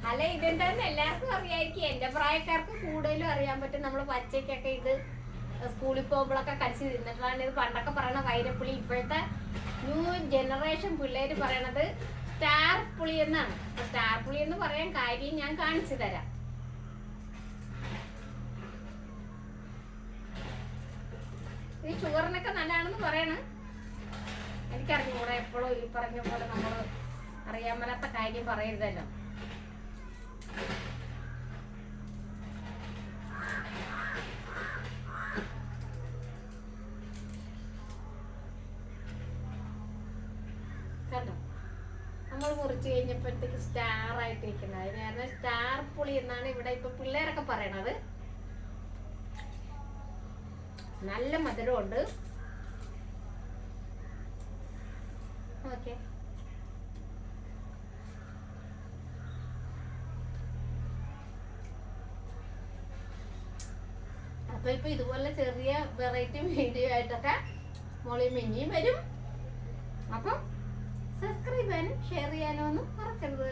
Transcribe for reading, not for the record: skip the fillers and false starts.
അല്ല ഇതെന്താന്ന് എല്ലാവർക്കും അറിയായിരിക്കും. എന്റെ പ്രായക്കാർക്ക് കൂടുതലും അറിയാൻ പറ്റും. നമ്മൾ പച്ചക്കൊക്കെ ഇത് സ്കൂളിൽ പോകുമ്പോഴൊക്കെ കടിച്ച് തിന്നിട്ടാണ്. ഇത് പണ്ടൊക്കെ പറയണ വൈരപ്പുളി. ഇപ്പോഴത്തെ ന്യൂ ജനറേഷൻ പിള്ളേര് പറയണത് സ്റ്റാർ പുളി എന്നാണ്. സ്റ്റാർ പുളി എന്ന് പറയാൻ കാര്യം ഞാൻ കാണിച്ചു തരാം. ഈ ഷുഗറിനൊക്കെ നല്ലതാണെന്ന് പറയണ. എനിക്കറിഞ്ഞൂടെ, എപ്പോഴും ഈ പറഞ്ഞ പോലെ നമ്മൾ അറിയാൻ മേലാത്ത കാര്യം പറയരുതല്ലോ. കണ്ടോ, നമ്മൾ മുറിച്ച് കഴിഞ്ഞപ്പോഴത്തേക്ക് സ്റ്റാർ ആയിട്ടിരിക്കുന്നത്. അതിന് കാരണം സ്റ്റാർ പുളി എന്നാണ് ഇവിടെ ഇപ്പൊ പിള്ളേരൊക്കെ പറയണത്. നല്ല മധുരമുണ്ട്. ഓക്കെ, അപ്പൊ ഇപ്പൊ ഇതുപോലെ ചെറിയ വെറൈറ്റി വീഡിയോ ആയിട്ടൊക്കെ മോളി മിനിയും വരും. അപ്പം സബ്സ്ക്രൈബ് ചെയ്യാനും ഷെയർ ചെയ്യാനും ഒന്നും മറക്കരുത്.